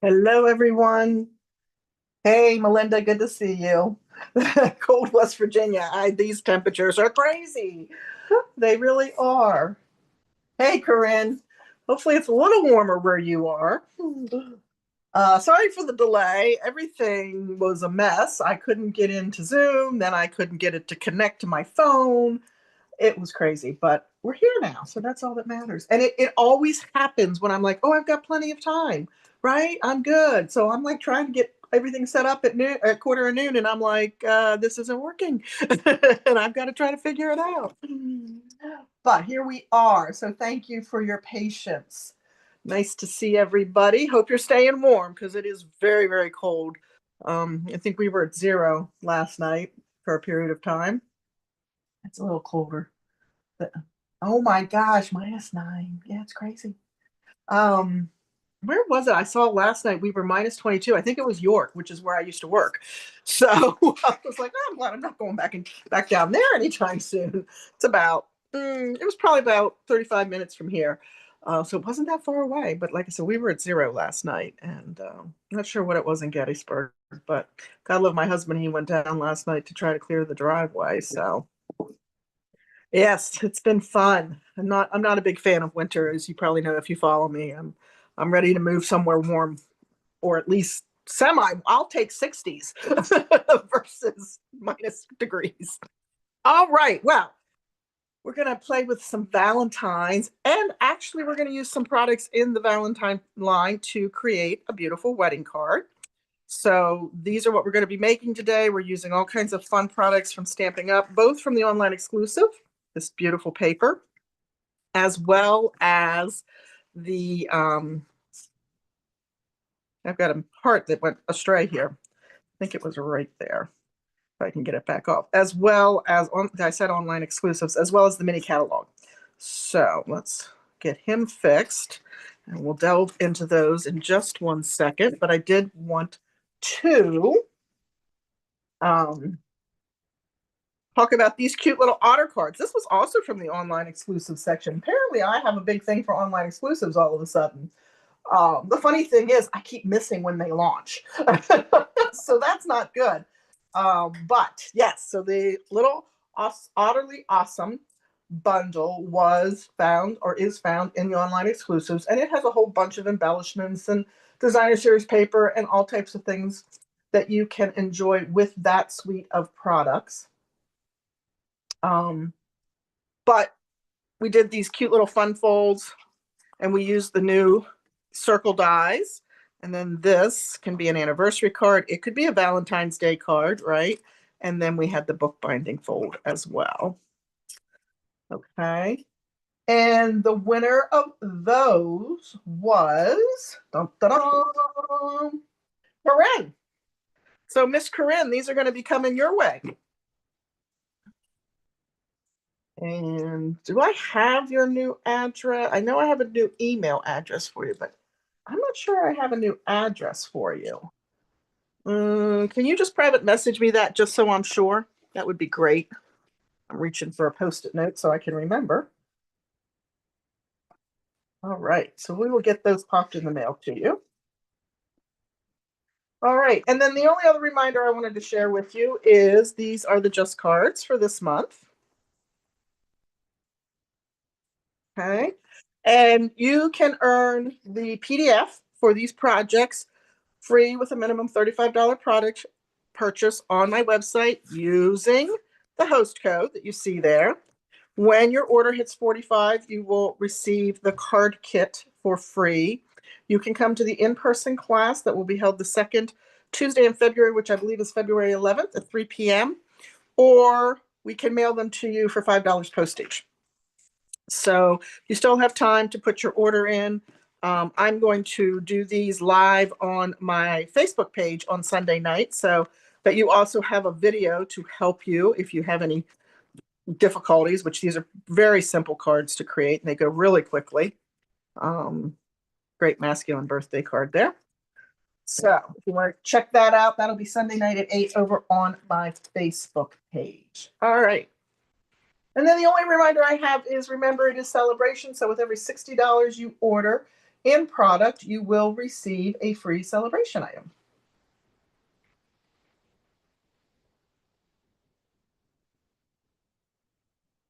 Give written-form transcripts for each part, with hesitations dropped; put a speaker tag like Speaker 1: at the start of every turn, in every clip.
Speaker 1: Hello, everyone. Hey, Melinda, good to see you. Cold West Virginia. These temperatures are crazy. They really are. Hey, Corinne. Hopefully, it's a little warmer where you are. Sorry for the delay. Everything was a mess. I couldn't get into Zoom, then I couldn't get it to connect to my phone. It was crazy, but we're here now, so that's all that matters. And it always happens when I'm like, oh, I've got plenty of time, right? I'm good. So I'm like trying to get everything set up at noon, at quarter of noon, and I'm like, this isn't working, and I've got to try to figure it out. But here we are. So thank you for your patience. Nice to see everybody. Hope you're staying warm because it is very, very cold. I think we were at 0 last night for a period of time. It's a little colder. But, oh my gosh, -9. Yeah, it's crazy. Um, where was it? I saw last night we were -22. I think it was York, which is where I used to work. So I was like, oh, I'm glad I'm not going back down there anytime soon. It's about it was probably about 35 minutes from here. So it wasn't that far away. But like I said, we were at 0 last night, and not sure what it was in Gettysburg. But God love my husband. He went down last night to try to clear the driveway. So yes, it's been fun. I'm not a big fan of winter, as you probably know if you follow me. I'm ready to move somewhere warm or at least semi. I'll take 60s versus minus degrees. All right. Well, we're going to play with some Valentines, and actually we're going to use some products in the Valentine line to create a beautiful wedding card. So these are what we're going to be making today. We're using all kinds of fun products from Stampin' Up, both from the online exclusive, this beautiful paper, as well as the, I've got a part that went astray here. I think it was right there. If I can get it back off, as well as, I said online exclusives, as well as the mini catalog. So let's get him fixed, and we'll delve into those in just one second. But I did want to talk about these cute little otter cards. This was also from the online exclusive section. Apparently, I have a big thing for online exclusives all of a sudden. The funny thing is, I keep missing when they launch. So that's not good. But yes, so the little Otterly Awesome bundle was found or is found in the online exclusives, and it has a whole bunch of embellishments and designer series paper and all types of things that you can enjoy with that suite of products. Um, but we did these cute little fun folds, and we used the new circle dies. And then this can be an anniversary card. It could be a Valentine's Day card, right? And then we had the bookbinding fold as well. Okay. And the winner of those was dun, dun, dun, Corinne. So, Miss Corinne, these are going to be coming your way. And do I have your new address? I know I have a new email address for you, but I'm not sure I have a new address for you. Can you just private message me that just so I'm sure? That would be great. I'm reaching for a post-it note so I can remember. All right, so we will get those popped in the mail to you. All right, and then the only other reminder I wanted to share with you is these are the just cards for this month. Okay, and you can earn the PDF for these projects free with a minimum $35 product purchase on my website using the host code that you see there. When your order hits 45, you will receive the card kit for free. You can come to the in-person class that will be held the second Tuesday in February, which I believe is February 11th at 3 p.m., or we can mail them to you for $5 postage. So you still have time to put your order in. I'm going to do these live on my Facebook page on Sunday night, so that you also have a video to help you if you have any difficulties, which these are very simple cards to create and they go really quickly. Great masculine birthday card there. So if you want to check that out, that'll be Sunday night at 8 over on my Facebook page. All right. And then the only reminder I have is remember it is celebration. So with every $60 you order, In product, you will receive a free celebration item.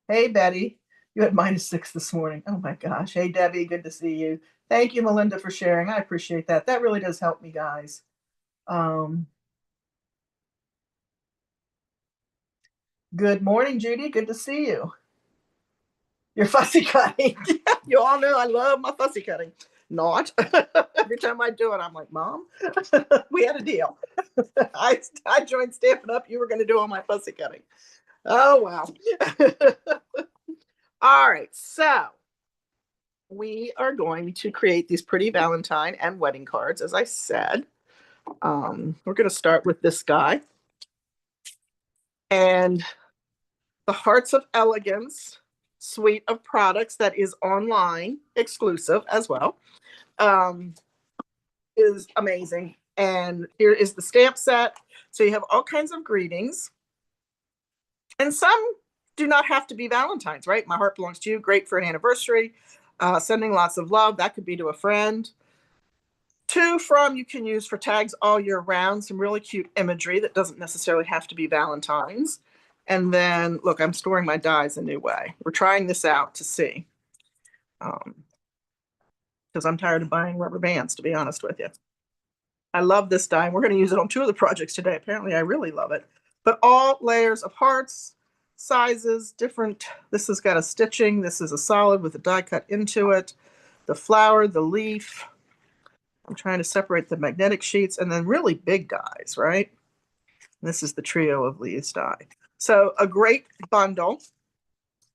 Speaker 1: Hey, Betty, you had -6 this morning. Oh my gosh. Hey, Debbie, good to see you. Thank you, Melinda, for sharing. I appreciate that. That really does help me, guys. Um, Good morning, Judy. Good to see you. You're fussy cutting. You all know I love my fussy cutting. Not. Every time I do it, I'm like, Mom, we had a deal. I joined Stampin' Up. You were going to do all my fussy cutting. Oh, wow. All right. So we are going to create these pretty Valentine and wedding cards, as I said. We're going to start with this guy. And the Hearts of Elegance suite of products that is online, exclusive as well, is amazing. And here is the stamp set. So you have all kinds of greetings. And some do not have to be Valentine's, right? My heart belongs to you. Great for an anniversary. Sending lots of love. That could be to a friend. To, from, you can use for tags all year round. Some really cute imagery that doesn't necessarily have to be Valentine's. And then, look, I'm storing my dies a new way. We're trying this out to see. Because I'm tired of buying rubber bands, to be honest with you. I love this die. We're going to use it on 2 of the projects today. Apparently, I really love it. But all layers of hearts, sizes, different. This has got a stitching. This is a solid with a die cut into it. The flower, the leaf. I'm trying to separate the magnetic sheets and then really big dies, right? And this is the trio of Lee's die. So a great bundle.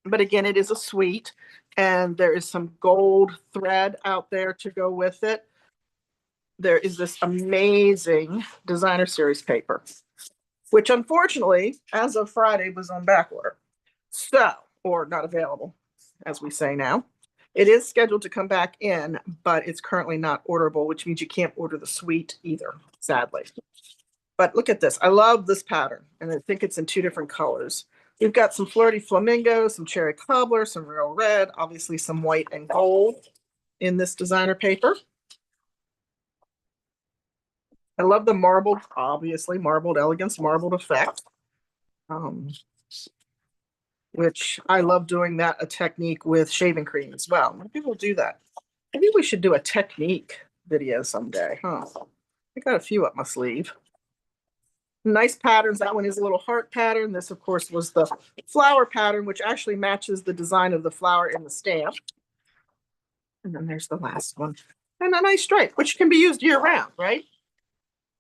Speaker 1: But again, it is a suite. And there is some gold thread out there to go with it. There is this amazing designer series paper, which unfortunately, as of Friday, was on back order. So, or not available, as we say now. It is scheduled to come back in, but it's currently not orderable, which means you can't order the suite either, sadly. But look at this. I love this pattern, and I think it's in 2 different colors. We've got some flirty flamingo, some cherry cobbler, some real red, obviously some white and gold in this designer paper. I love the marbled, obviously, marbled elegance, marbled effect. Which I love doing that a technique with shaving cream as well. Many people do that. Maybe we should do a technique video someday, huh? I got a few up my sleeve. Nice patterns. That one is a little heart pattern. This, of course, was the flower pattern, which actually matches the design of the flower in the stamp. And then there's the last one. And a nice stripe, which can be used year round, right?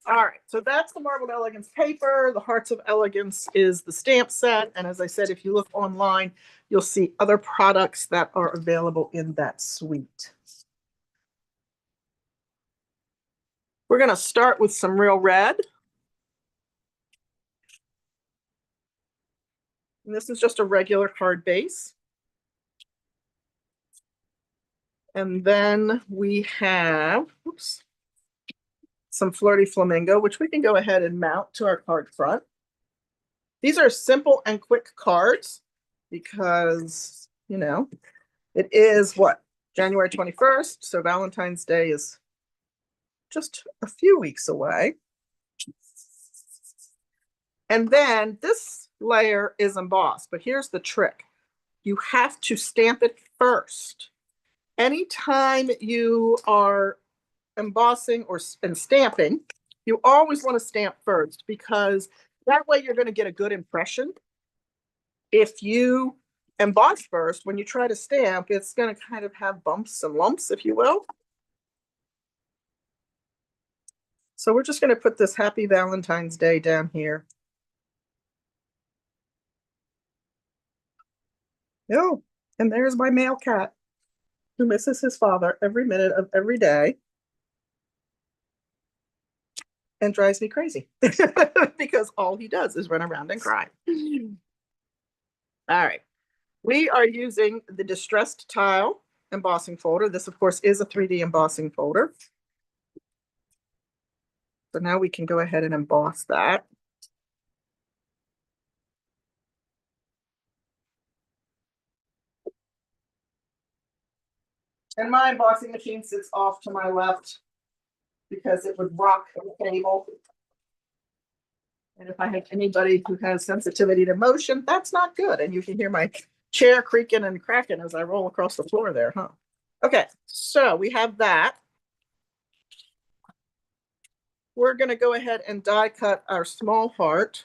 Speaker 1: All right, so that's the Marbled Elegance paper. The Hearts of Elegance is the stamp set. And as I said, if you look online, you'll see other products that are available in that suite. We're going to start with some real red. And this is just a regular card base. And then we have, oops, some Flirty Flamingo, which we can go ahead and mount to our card front. These are simple and quick cards because, you know, it is what? January 21st. So Valentine's Day is just a few weeks away. And then this layer is embossed, but here's the trick. You have to stamp it first. Anytime you are embossing and stamping, you always want to stamp first because that way you're going to get a good impression. If you emboss first, when you try to stamp, it's going to kind of have bumps and lumps, if you will. So we're just going to put this Happy Valentine's Day down here. Oh, and there's my male cat who misses his father every minute of every day and drives me crazy because all he does is run around and cry. All right. We are using the Distressed Tile embossing folder. This, of course, is a 3D embossing folder. So now we can go ahead and emboss that. And my embossing machine sits off to my left because it would rock the table. And if I have anybody who has sensitivity to motion, that's not good. And you can hear my chair creaking and cracking as I roll across the floor there, huh? Okay, so we have that. We're going to go ahead and die cut our small heart.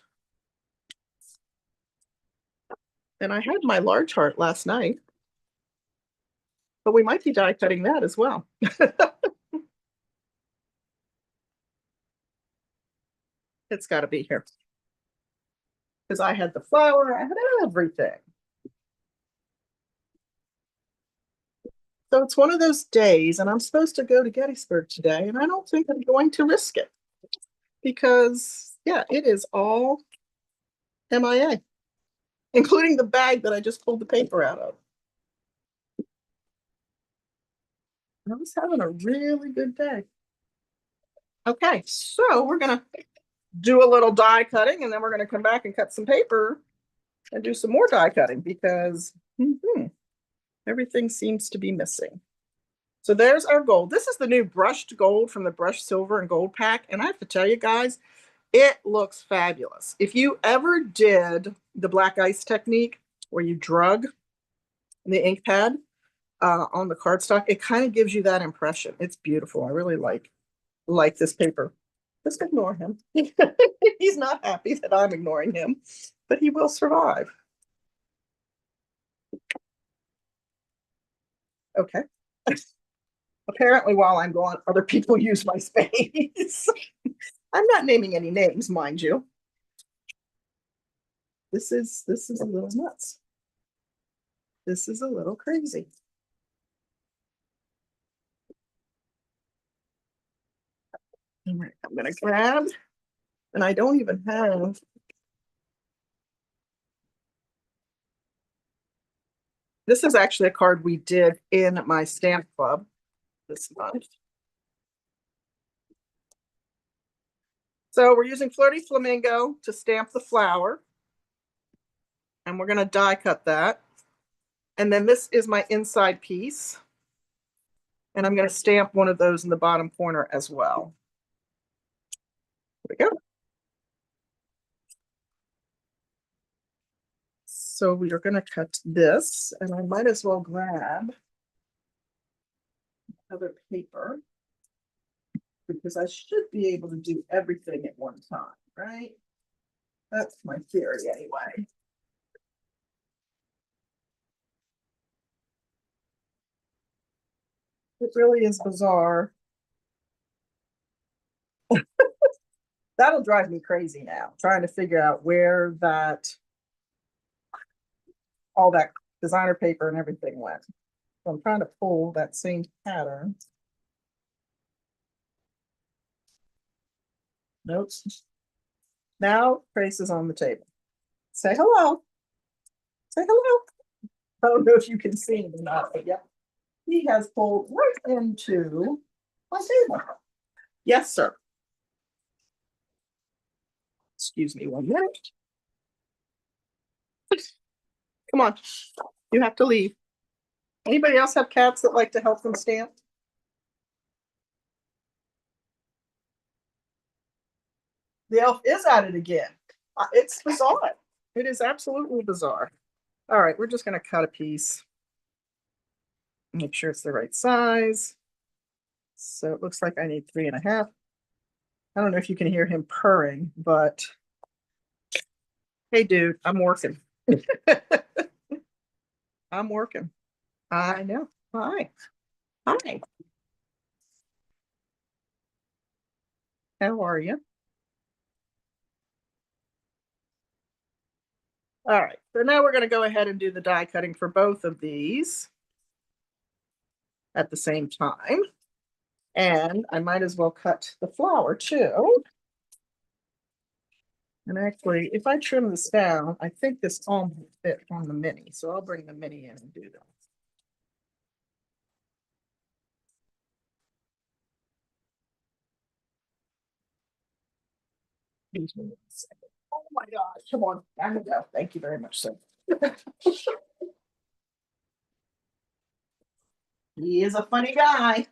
Speaker 1: And I had my large heart last night, but we might be die cutting that as well. It's got to be here because I had the flower, I had everything. So it's one of those days, and I'm supposed to go to Gettysburg today, and I don't think I'm going to risk it because, yeah, it is all MIA, including the bag that I just pulled the paper out of. I was having a really good day. Okay, so we're going to do a little die cutting, and then we're going to come back and cut some paper and do some more die cutting because everything seems to be missing. So there's our gold. This is the new brushed gold from the Brush Silver and Gold pack. And I have to tell you guys, it looks fabulous. If you ever did the black ice technique where you drug the ink pad on the cardstock, it kind of gives you that impression. It's beautiful. I really like this paper. Just ignore him. He's not happy that I'm ignoring him, but he will survive. Okay. Apparently, while I'm gone, other people use my space. I'm not naming any names, mind you. This is a little nuts. This is a little crazy. All right, I'm gonna grab, and I don't even have. This is actually a card we did in my stamp club this month. So we're using Flirty Flamingo to stamp the flower. And we're gonna die cut that. And then this is my inside piece. And I'm gonna stamp one of those in the bottom corner as well. There we go. So we are gonna cut this, and I might as well grab other paper because I should be able to do everything at one time, right? That's my theory anyway. It really is bizarre. That'll drive me crazy now, trying to figure out where all that designer paper and everything went. So I'm trying to pull that same pattern. Nope. Now Trace is on the table. Say hello. Say hello. I don't know if you can see him or not, but yeah. He has pulled right into my table. Yes, sir. Excuse me 1 minute. Come on. You have to leave. Anybody else have cats that like to help them stamp? The elf is at it again. It's bizarre. It is absolutely bizarre. All right, we're just going to cut a piece. Make sure it's the right size. So it looks like I need 3.5. I don't know if you can hear him purring, but hey, dude, I'm working. I'm working. I know. Hi. Hi. How are you? All right. So now we're going to go ahead and do the die cutting for both of these at the same time. And I might as well cut the flower too. And actually, if I trim this down, I think this all fit on the mini. So I'll bring the mini in and do that. Oh my gosh, come on. There we go. Thank you very much, sir. He is a funny guy.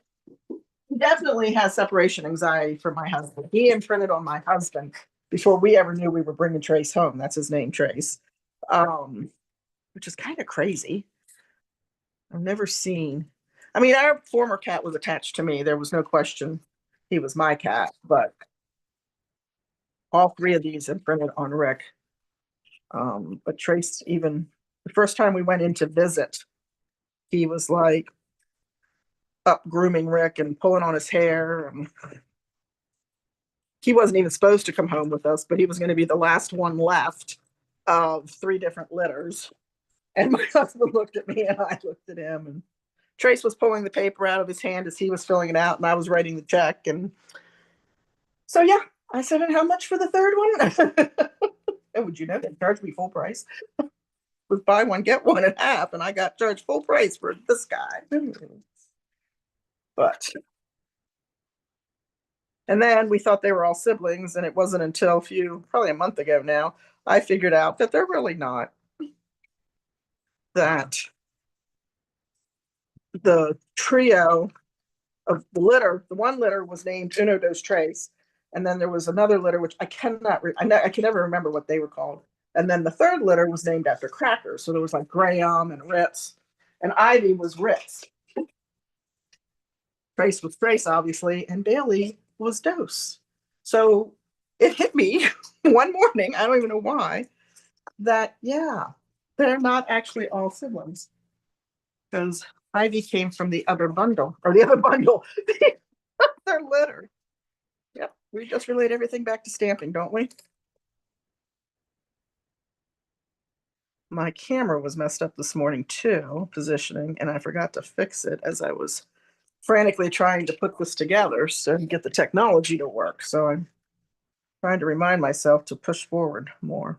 Speaker 1: He definitely has separation anxiety from my husband. He imprinted on my husband before we ever knew we were bringing Trace home. That's his name, Trace, um, which is kind of crazy. I've never seen. I mean, our former cat was attached to me. There was no question he was my cat, but all three of these imprinted on Rick. But Trace, even the first time we went in to visit, he was like up grooming Rick and pulling on his hair. And he wasn't even supposed to come home with us, but he was going to be the last one left of three different litters. And my husband looked at me and I looked at him. And Trace was pulling the paper out of his hand as he was filling it out, and I was writing the check. And so, yeah, I said, and how much for the third one? And would you know, they charged me full price. It was buy one, get one and half, and I got charged full price for this guy. But and then we thought they were all siblings, and it wasn't until probably a month ago now, I figured out that they're really not. That the trio of the litter, the one litter was named Uno Dos Tres, and then there was another litter which I cannot, I can never remember what they were called. And then the third litter was named after crackers, so there was like Graham and Ritz, and Ivy was Ritz. Trace was Trace, obviously, and Bailey was Dose. So it hit me one morning, I don't even know why, that yeah, they're not actually all siblings. Because Ivy came from the other bundle, or the other bundle, their litter. Yep, we just relate everything back to stamping, don't we? My camera was messed up this morning too, positioning, and I forgot to fix it as I was frantically trying to put this together so get the technology to work. So I'm trying to remind myself to push forward more.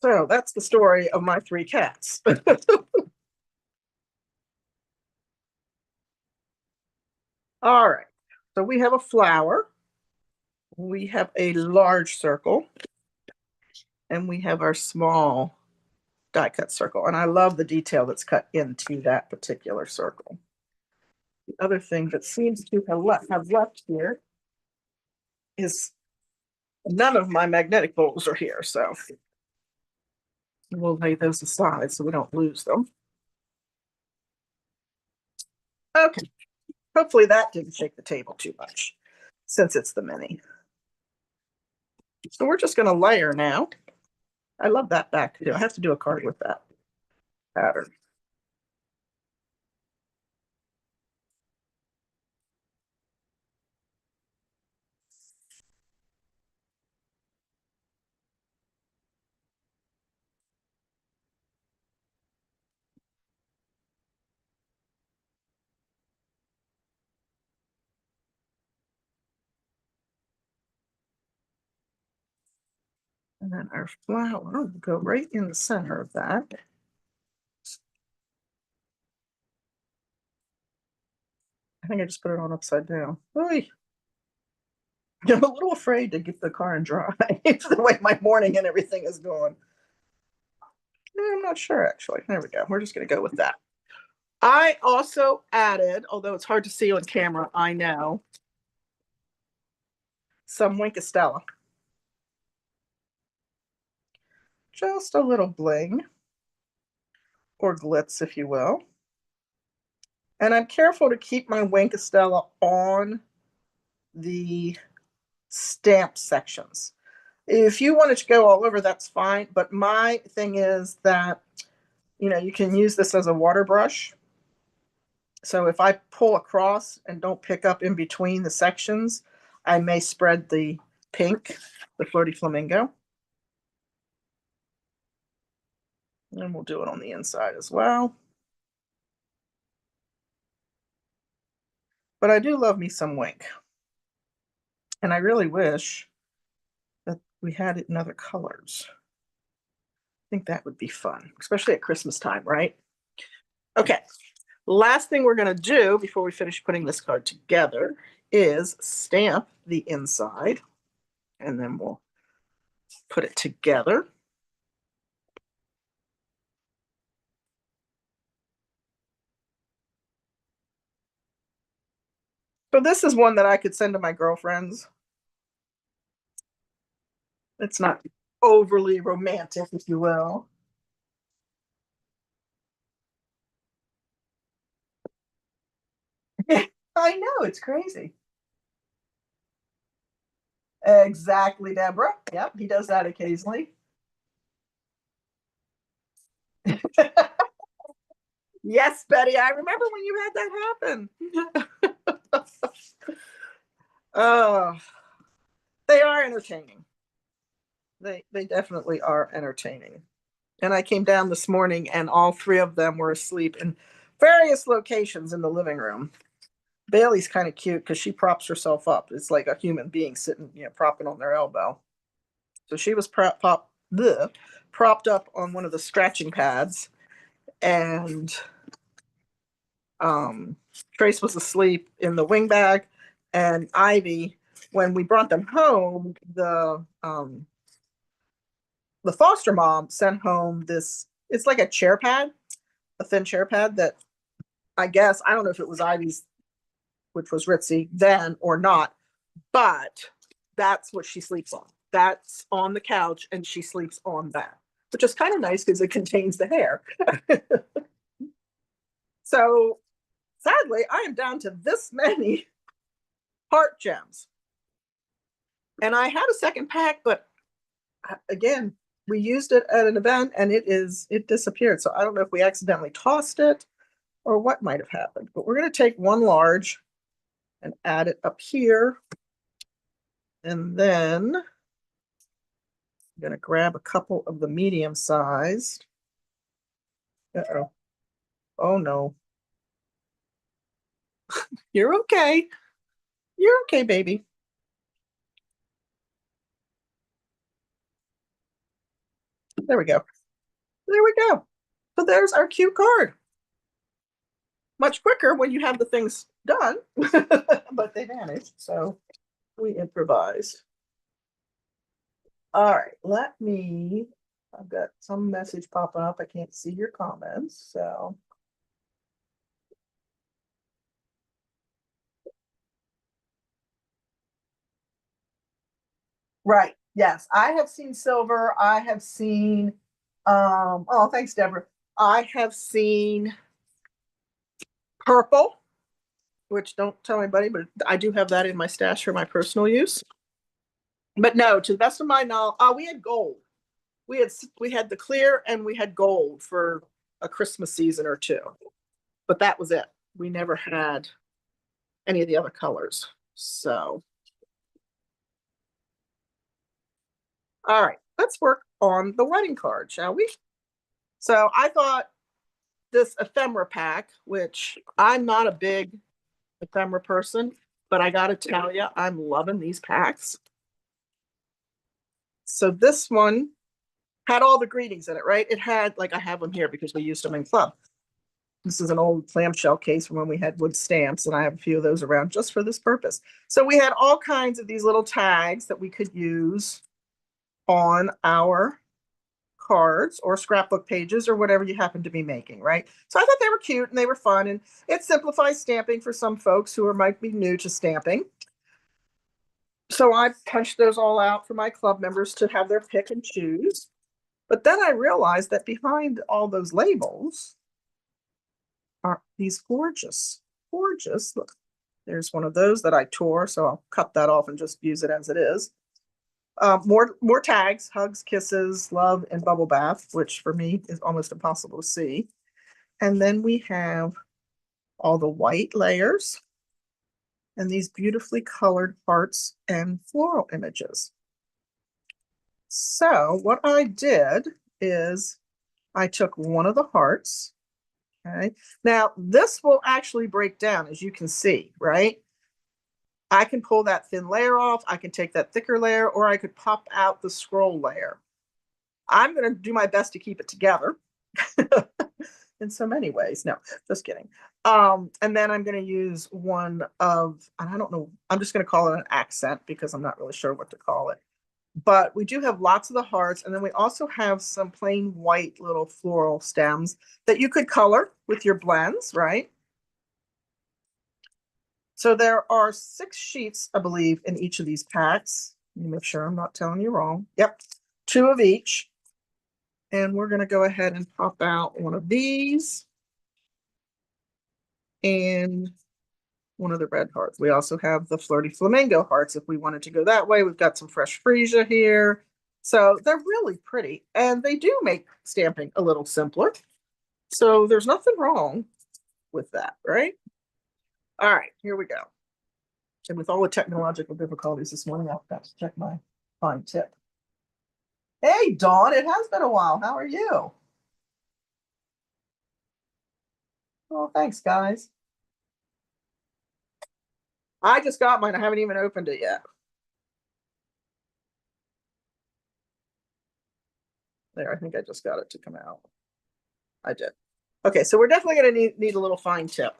Speaker 1: So that's the story of my three cats. All right. So we have a flower. We have a large circle. And we have our small die cut circle. And I love the detail that's cut into that particular circle. The other thing that seems to have left here is none of my magnetic bowls are here. So we'll lay those aside so we don't lose them. Okay. Hopefully that didn't shake the table too much since it's the mini. So we're just going to layer now. I love that back too. I have to do a card with that pattern. And then our flower will go right in the center of that. I think I just put it on upside down. Oy. I'm a little afraid to get the car and dry. It's the way my morning and everything is going. I'm not sure, actually. There we go. We're just going to go with that. I also added, although it's hard to see on camera, I know, some Winkostella. Just a little bling, or glitz, if you will. And I'm careful to keep my Winkostella on the stamp sections. If you wanted to go all over, that's fine. But my thing is that, you can use this as a water brush. So if I pull across and don't pick up in between the sections, I may spread the pink, the floaty flamingo. And we'll do it on the inside as well. But I do love me some Wink. And I really wish that we had it in other colors. I think that would be fun, especially at Christmas time, right? Okay. Last thing we're going to do before we finish putting this card together is stamp the inside. And then we'll put it together. But this is one that I could send to my girlfriends. It's not overly romantic, if you will. I know, it's crazy. Exactly, Deborah. Yep, he does that occasionally. Yes, Betty, I remember when you had that happen. Oh, they are entertaining. They definitely are entertaining. And I came down this morning and all three of them were asleep in various locations in the living room. Bailey's kind of cute because she props herself up. It's like a human being sitting, propping on their elbow. So she was propped up on one of the scratching pads, and um, Trace was asleep in the wing bag, and Ivy, when we brought them home, the foster mom sent home this. It's like a chair pad, a thin chair pad that I guess I don't know if it was Ivy's, which was ritzy then or not, but that's what she sleeps on. That's on the couch, and she sleeps on that, which is kind of nice because it contains the hair. So sadly, I am down to this many heart gems. And I had a second pack, but again, we used it at an event and it disappeared. So I don't know if we accidentally tossed it or what might have happened. But we're going to take one large and add it up here. And then I'm going to grab a couple of the medium sized. Uh-oh. Oh no. You're okay. You're okay, baby. There we go. There we go. So there's our cute card. Much quicker when you have the things done, but they vanished. So we improvise. All right, let me. I've got some message popping up. I can't see your comments. So, right. Yes, I have seen silver. I have seen, oh, thanks, Deborah. I have seen purple, which don't tell anybody, but I do have that in my stash for my personal use. But no, to the best of my knowledge, oh, we had gold. We had the clear and we had gold for a Christmas season or two, but that was it. We never had any of the other colors. So, all right, let's work on the wedding card, shall we? So I thought this ephemera pack, which I'm not a big ephemera person, but I got to tell you, I'm loving these packs. So this one had all the greetings in it, right? It had, like, I have them here because we used them in club. This is an old clamshell case from when we had wood stamps, and I have a few of those around just for this purpose. So we had all kinds of these little tags that we could use on our cards or scrapbook pages or whatever you happen to be making, right? So I thought they were cute and they were fun, and it simplifies stamping for some folks who might be new to stamping. So I punched those all out for my club members to have their pick and choose. But then I realized that behind all those labels are these gorgeous, gorgeous. Look, there's one of those that I tore, so I'll cut that off and just use it as it is. More tags: hugs, kisses, love, and bubble bath, which for me is almost impossible to see. And then we have all the white layers and these beautifully colored hearts and floral images. So what I did is I took one of the hearts. Okay. Now this will actually break down, as you can see, right? I can pull that thin layer off. I can take that thicker layer, or I could pop out the scroll layer. I'm going to do my best to keep it together in so many ways. No, just kidding. And then I'm going to use one of, I don't know, I'm just going to call it an accent because I'm not really sure what to call it. But we do have lots of the hearts, and then we also have some plain white little floral stems that you could color with your blends, right? So there are 6 sheets, I believe, in each of these packs. Let me make sure I'm not telling you wrong. Yep, 2 of each. And we're going to go ahead and pop out one of these and one of the red hearts. We also have the flirty flamingo hearts if we wanted to go that way. We've got some fresh freesia here. So they're really pretty, and they do make stamping a little simpler. So there's nothing wrong with that, right? All right, here we go. And with all the technological difficulties this morning, I've got to check my fine tip. Hey, Dawn, it has been a while. How are you? Oh, thanks, guys. I just got mine. I haven't even opened it yet. There, I think I just got it to come out. I did. Okay, so we're definitely going to need a little fine tip.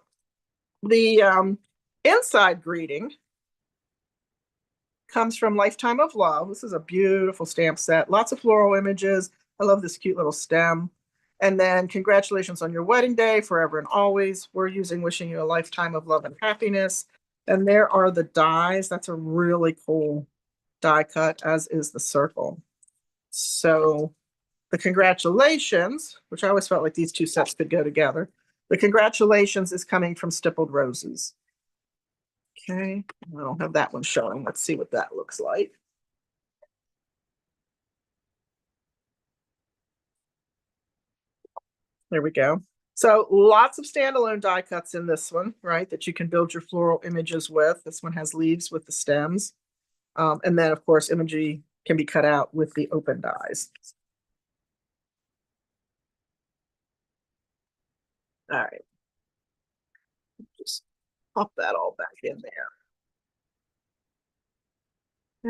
Speaker 1: The inside greeting comes from Lifetime of Love. This is a beautiful stamp set. Lots of floral images. I love this cute little stem. And then congratulations on your wedding day, forever and always. We're using wishing you a lifetime of love and happiness. And there are the dies. That's a really cool die cut, as is the circle. So the congratulations, which I always felt like these 2 sets could go together. The congratulations is coming from Stippled Roses. Okay, I don't have that one showing. Let's see what that looks like. There we go. So lots of standalone die cuts in this one, right, that you can build your floral images with. This one has leaves with the stems. And then, of course, imagery can be cut out with the open dies. All right. Just pop that all back in there.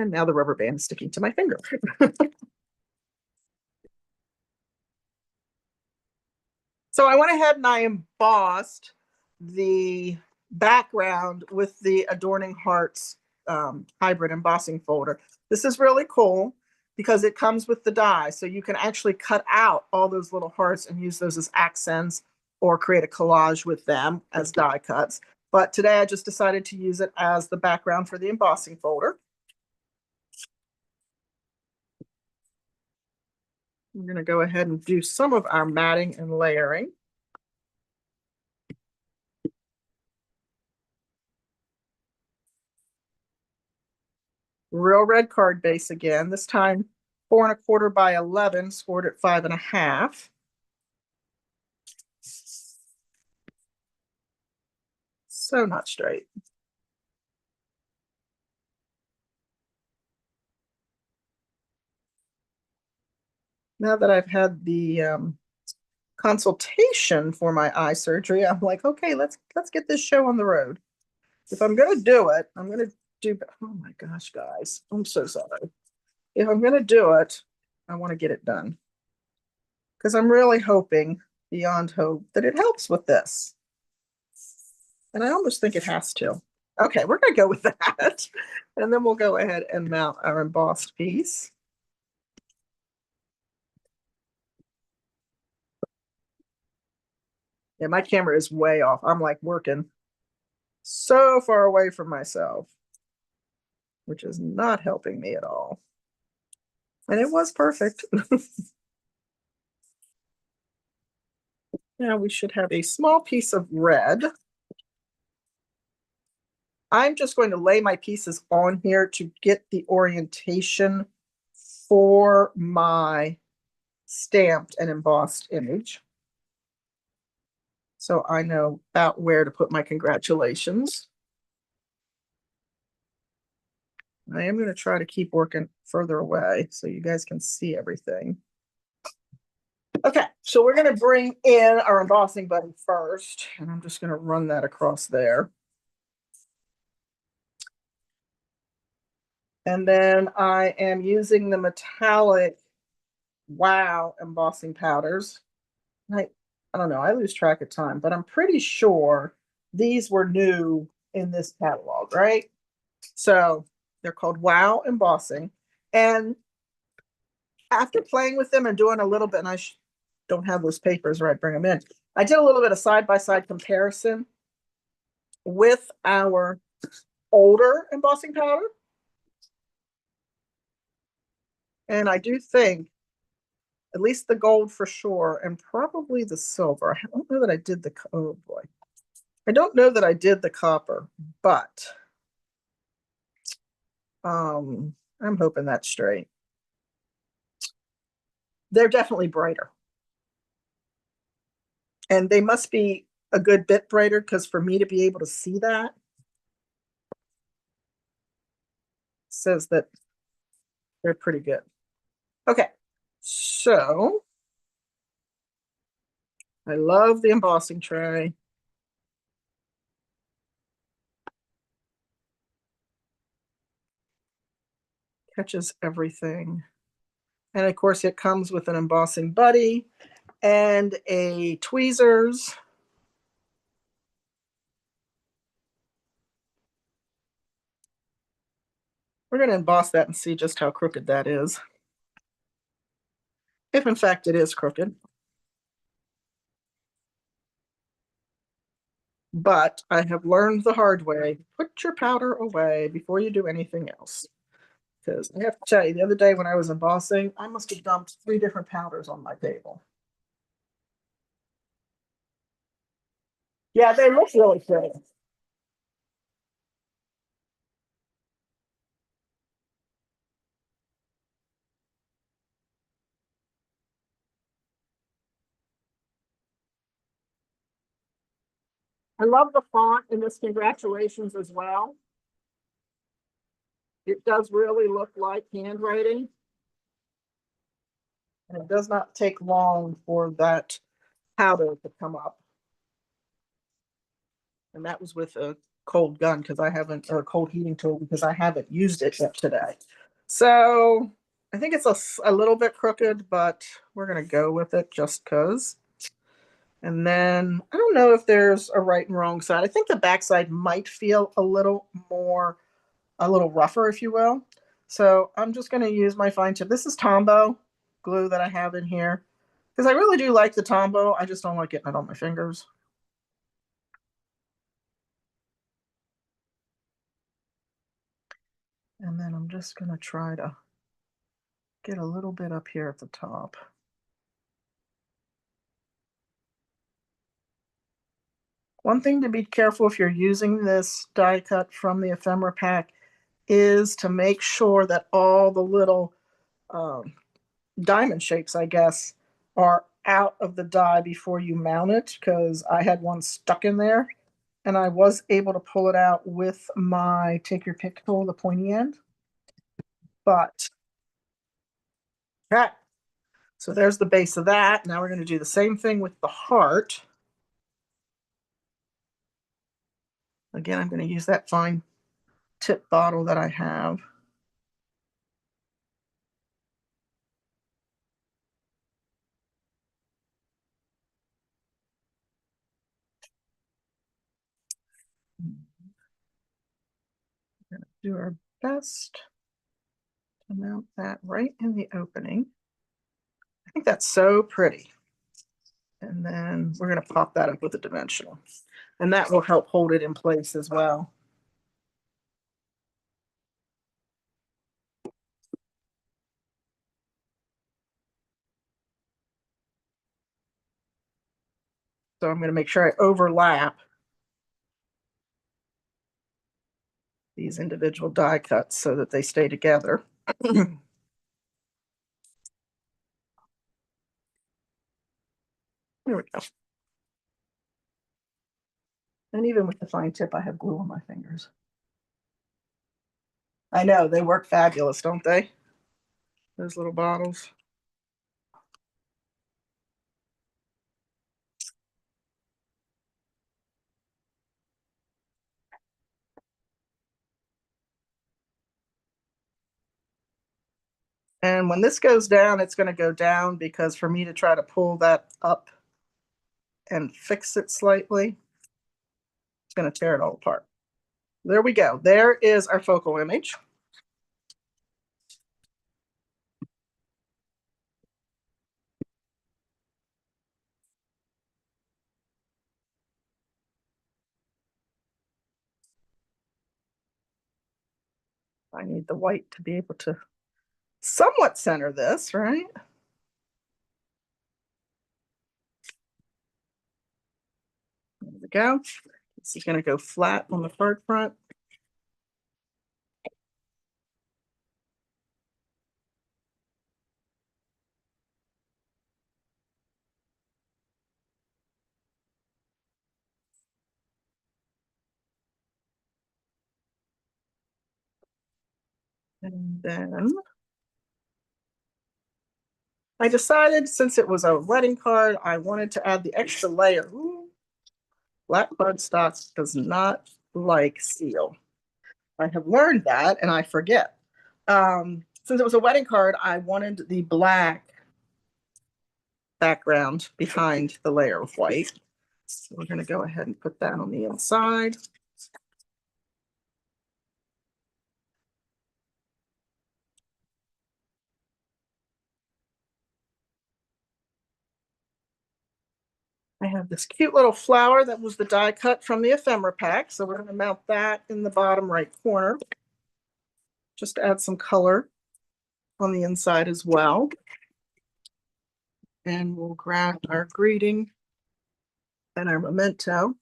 Speaker 1: And now the rubber band is sticking to my finger. So I went ahead and I embossed the background with the Adorning Hearts hybrid embossing folder. This is really cool because it comes with the die. So you can actually cut out all those little hearts and use those as accents or create a collage with them as die cuts. But today I just decided to use it as the background for the embossing folder. I'm going to go ahead and do some of our matting and layering. Real red card base again, this time 4 1/4 by 11, scored at 5 1/2. So not straight. Now that I've had the consultation for my eye surgery, I'm like, okay, let's get this show on the road. If I'm gonna do it, I'm gonna do. Oh my gosh, guys, I'm so sorry. If I'm gonna do it, I want to get it done because I'm really hoping beyond hope that it helps with this, and I almost think it has to. Okay, we're gonna go with that, and then we'll go ahead and mount our embossed piece. Yeah, my camera is way off. I'm like working so far away from myself, which is not helping me at all. And it was perfect. Now we should have a small piece of red. I'm just going to lay my pieces on here to get the orientation for my stamped and embossed image. So I know about where to put my congratulations. I am going to try to keep working further away so you guys can see everything. Okay, so we're going to bring in our embossing button first, and I'm just going to run that across there. And then I am using the metallic Wow embossing powders. I don't know, I lose track of time, but I'm pretty sure these were new in this catalog, right? So they're called Wow embossing. And after playing with them and doing a little bit, and I don't have those papers where I bring them in, I did a little bit of side-by-side comparison with our older embossing powder. And I do think at least the gold for sure, and probably the silver. I don't know that I did the, oh boy. I don't know that I did the copper, but I'm hoping that's straight. They're definitely brighter. And they must be a good bit brighter because for me to be able to see that says that they're pretty good. Okay, so I love the embossing tray. Catches everything. And of course, it comes with an embossing buddy and a tweezers. We're going to emboss that and see just how crooked that is. If in fact it is crooked. But I have learned the hard way, put your powder away before you do anything else. Because I have to tell you, the other day when I was embossing, I must have dumped 3 different powders on my table. Yeah, they look really pretty. I love the font in this congratulations as well. It does really look like handwriting. And it does not take long for that powder to come up. And that was with a cold gun because I haven't, or a cold heating tool because I haven't used it yet today. So I think it's a little bit crooked, but we're going to go with it just because. And then I don't know if there's a right and wrong side. I think the back side might feel a little more, a little rougher, if you will. So I'm just going to use my fine tip. This is Tombow glue that I have in here because I really do like the Tombow. I just don't like getting it on my fingers. And then I'm just going to try to get a little bit up here at the top. One thing to be careful if you're using this die cut from the Ephemera Pack is to make sure that all the little diamond shapes, I guess, are out of the die before you mount it, because I had one stuck in there and I was able to pull it out with my take your pick tool, the pointy end. But okay, so there's the base of that. Now we're going to do the same thing with the heart. Again, I'm going to use that fine tip bottle that I have. We're going to do our best to mount that right in the opening. I think that's so pretty. And then we're going to pop that up with a dimensional. And that will help hold it in place as well. So I'm going to make sure I overlap these individual die cuts so that they stay together. There we go. And even with the fine tip, I have glue on my fingers. I know, they work fabulous, don't they? Those little bottles. And when this goes down, it's going to go down because for me to try to pull that up and fix it slightly, it's going to tear it all apart. There we go. There is our focal image. I need the white to be able to somewhat center this, right? There we go. This is going to go flat on the card front. And then I decided, since it was a wedding card, I wanted to add the extra layer. Ooh, black cardstock does not like seal. I have learned that and I forget. Since it was a wedding card, I wanted the black background behind the layer of white. So we're going to go ahead and put that on the inside. I have this cute little flower that was the die cut from the Ephemera Pack. So we're going to mount that in the bottom right corner. Just to add some color on the inside as well. And we'll grab our greeting and our memento.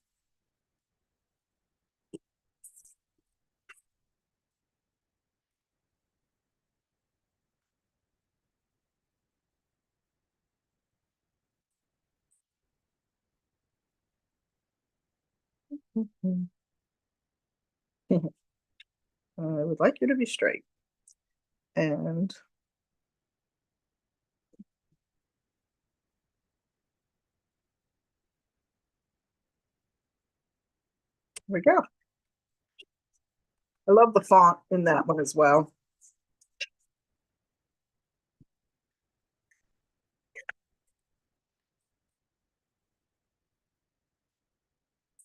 Speaker 1: I would like you to be straight. And there we go. I love the font in that one as well.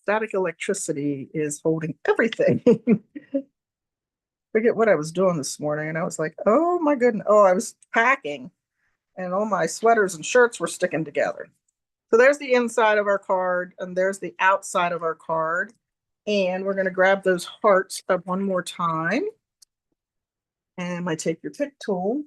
Speaker 1: Static electricity is holding everything. Forget what I was doing this morning, and I was like, oh my goodness. Oh, I was packing, and all my sweaters and shirts were sticking together. So there's the inside of our card, and there's the outside of our card. And we're going to grab those hearts up one more time. And my take your pick tool.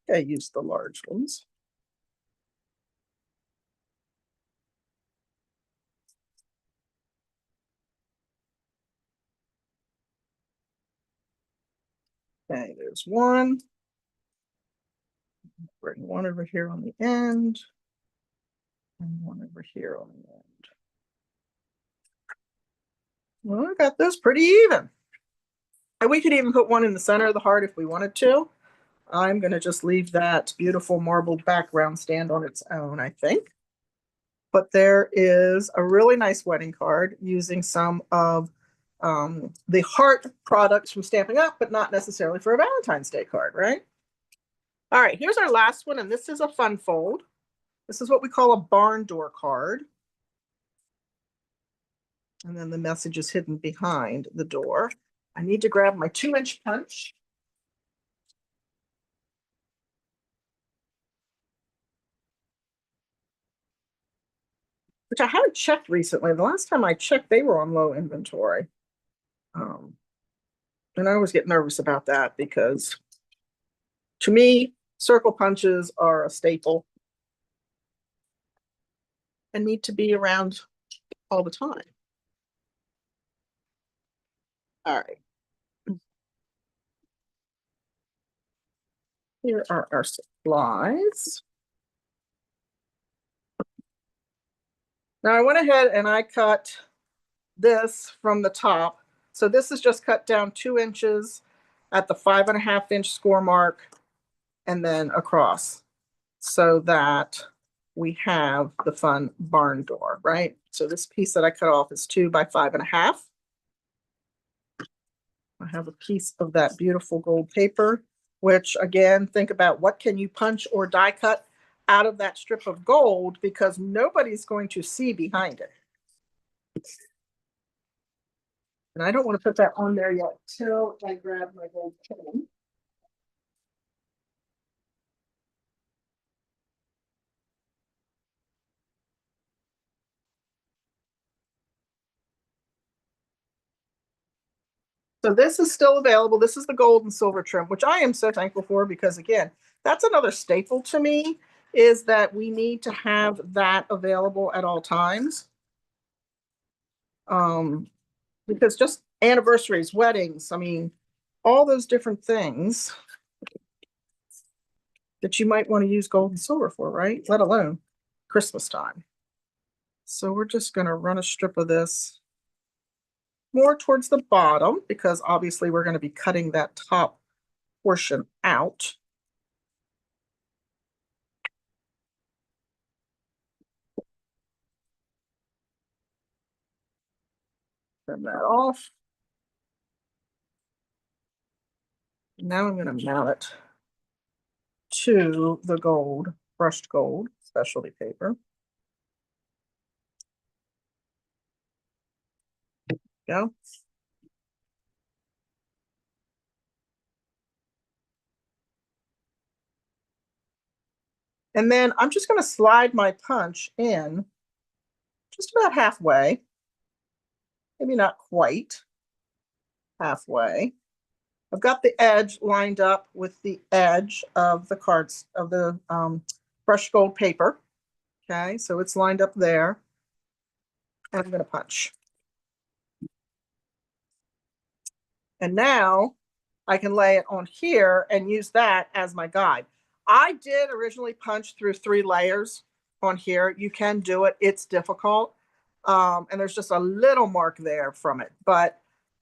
Speaker 1: I use the large ones. Okay, there's one. Bring one over here on the end. And one over here on the end. Well, I got those pretty even. And we could even put one in the center of the heart if we wanted to. I'm going to just leave that beautiful marbled background stand on its own, I think. But there is a really nice wedding card using some of the heart products from Stampin' Up, but not necessarily for a Valentine's Day card, right? All right, here's our last one, and this is a fun fold. This is what we call a barn door card. And then the message is hidden behind the door. I need to grab my 2-inch punch. Which I haven't checked recently. The last time I checked, they were on low inventory. And I always get nervous about that because to me, circle punches are a staple and need to be around all the time. All right. Here are our supplies. Now I went ahead and I cut this from the top. So this is just cut down 2 inches at the 5.5-inch score mark and then across so that we have the fun barn door, right? So this piece that I cut off is 2 by 5.5. I have a piece of that beautiful gold paper, which again, think about what can you punch or die cut out of that strip of gold because nobody's going to see behind it. And I don't want to put that on there yet till I grab my gold pen. So this is still available. This is the gold and silver trim, which I am so thankful for because again, that's another staple to me is that we need to have that available at all times. Because just anniversaries, weddings, I mean, all those different things that you might want to use gold and silver for, right? Let alone Christmas time. So we're just going to run a strip of this more towards the bottom because obviously we're going to be cutting that top portion out. Trim that off. Now I'm going to mount it to the gold, brushed gold specialty paper. Go. And then I'm just going to slide my punch in just about halfway, maybe not quite halfway. I've got the edge lined up with the edge of the cards of the brushed gold paper. Okay, so it's lined up there. And I'm going to punch. And now I can lay it on here and use that as my guide. I did originally punch through 3 layers on here. You can do it. It's difficult. And there's just a little mark there from it. But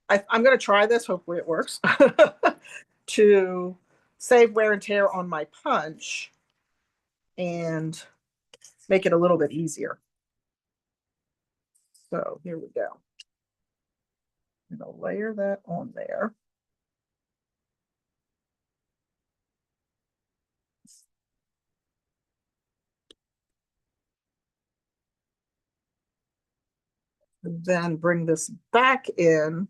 Speaker 1: I'm going to try this. Hopefully it works. To save wear and tear on my punch and make it a little bit easier. So here we go. I'm going to layer that on there. And then bring this back in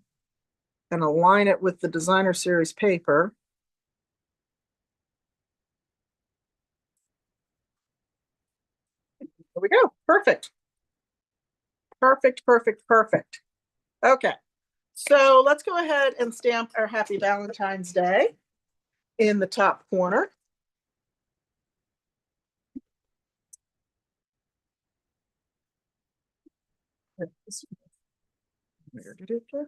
Speaker 1: and align it with the designer series paper. There we go. Perfect. Perfect, perfect, perfect. Okay. So let's go ahead and stamp our Happy Valentine's Day in the top corner. Where did it go? I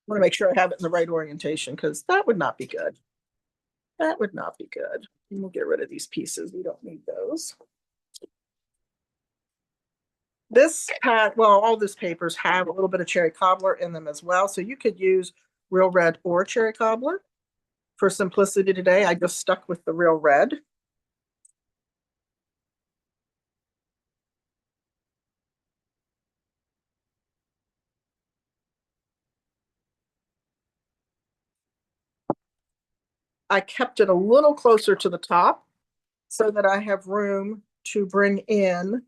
Speaker 1: want to make sure I have it in the right orientation because that would not be good. That would not be good. We'll get rid of these pieces. We don't need those. This pad, well, all these papers have a little bit of cherry cobbler in them as well. So you could use real red or cherry cobbler. For simplicity today, I just stuck with the real red. I kept it a little closer to the top so that I have room to bring in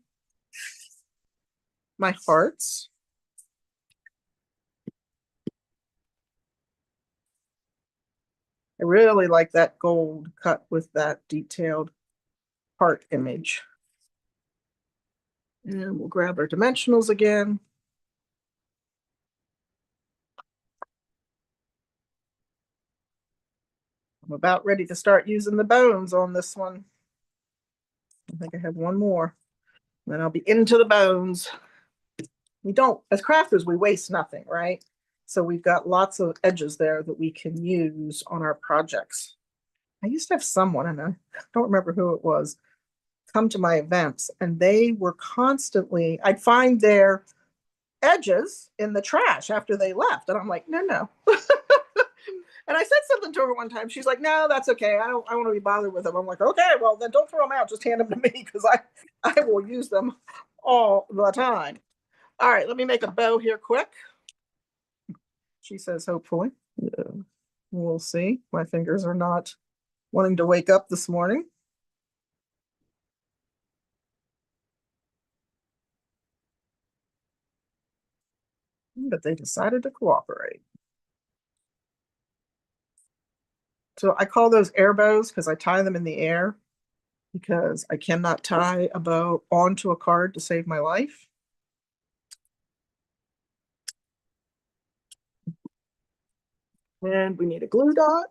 Speaker 1: my hearts. I really like that gold cut with that detailed heart image. And we'll grab our dimensionals again. I'm about ready to start using the bones on this one. I think I have one more. Then I'll be into the bones. We don't, as crafters, we waste nothing, right? So we've got lots of edges there that we can use on our projects. I used to have someone, and I don't remember who it was, come to my events, and they were constantly, I'd find their edges in the trash after they left. And I'm like, no, no. And I said something to her one time. She's like, no, that's okay. I don't want to be bothered with them. I'm like, okay, well, then don't throw them out. Just hand them to me because I will use them all the time. All right, let me make a bow here quick. She says, hopefully. Yeah. We'll see. My fingers are not wanting to wake up this morning. But they decided to cooperate. So I call those air bows because I tie them in the air because I cannot tie a bow onto a card to save my life. And we need a glue dot.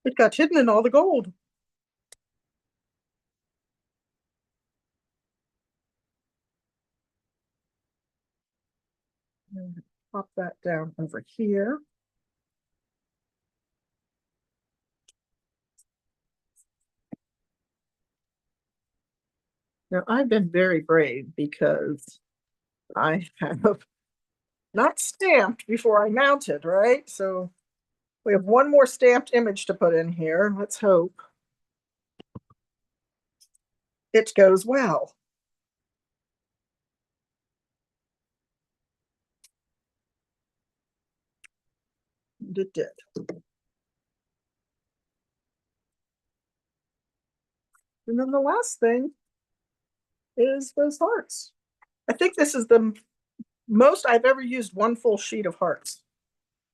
Speaker 1: It got hidden in all the gold. And pop that down over here. Now, I've been very brave because I have not stamped before I mounted, right? So we have one more stamped image to put in here. Let's hope it goes well. And it did. And then the last thing is those hearts. I think this is the most I've ever used one full sheet of hearts.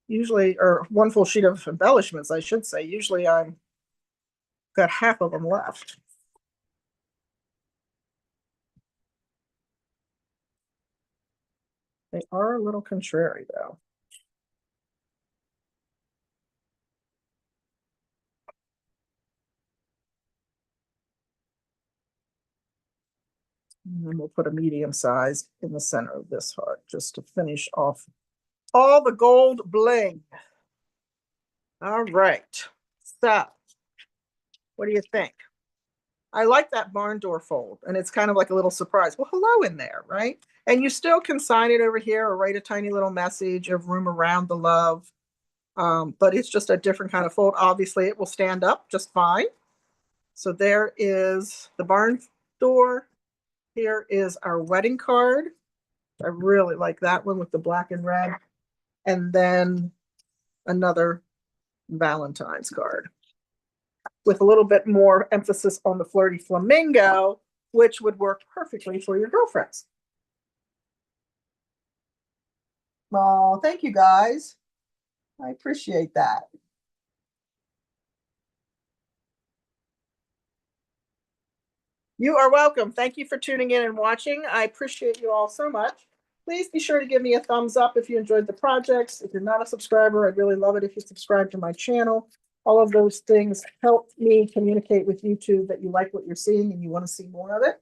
Speaker 1: Usually, or one full sheet of embellishments, I should say. Usually I'm got half of them left. They are a little contrary though. And then we'll put a medium size in the center of this heart just to finish off all the gold bling. All right. So, what do you think? I like that barn door fold, and it's kind of like a little surprise. Well, hello in there, right? And you still can sign it over here or write a tiny little message of room around the love. But it's just a different kind of fold. Obviously, it will stand up just fine. So there is the barn door. Here is our wedding card. I really like that one with the black and red. And then another Valentine's card with a little bit more emphasis on the flirty flamingo, which would work perfectly for your girlfriends. Oh, thank you guys. I appreciate that. You are welcome. Thank you for tuning in and watching. I appreciate you all so much. Please be sure to give me a thumbs up if you enjoyed the projects. If you're not a subscriber, I'd really love it if you subscribe to my channel. All of those things help me communicate with YouTube that you like what you're seeing and you want to see more of it.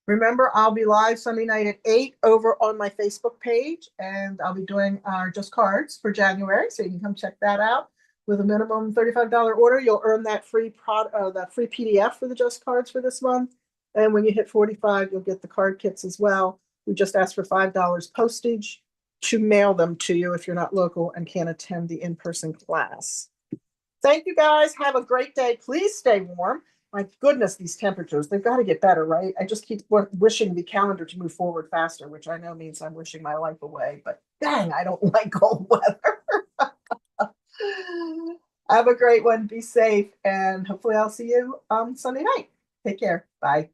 Speaker 1: Remember, I'll be live Sunday night at 8 over on my Facebook page, and I'll be doing our Just Cards for January, so you can come check that out. With a minimum $35 order, you'll earn that free PDF for the Just Cards for this month. And when you hit 45, you'll get the card kits as well. We just ask for $5 postage to mail them to you if you're not local and can't attend the in-person class. Thank you guys. Have a great day. Please stay warm. My goodness, these temperatures, they've got to get better, right? I just keep wishing the calendar to move forward faster, which I know means I'm wishing my life away, but dang, I don't like cold weather. Have a great one. Be safe, and hopefully I'll see you Sunday night. Take care. Bye.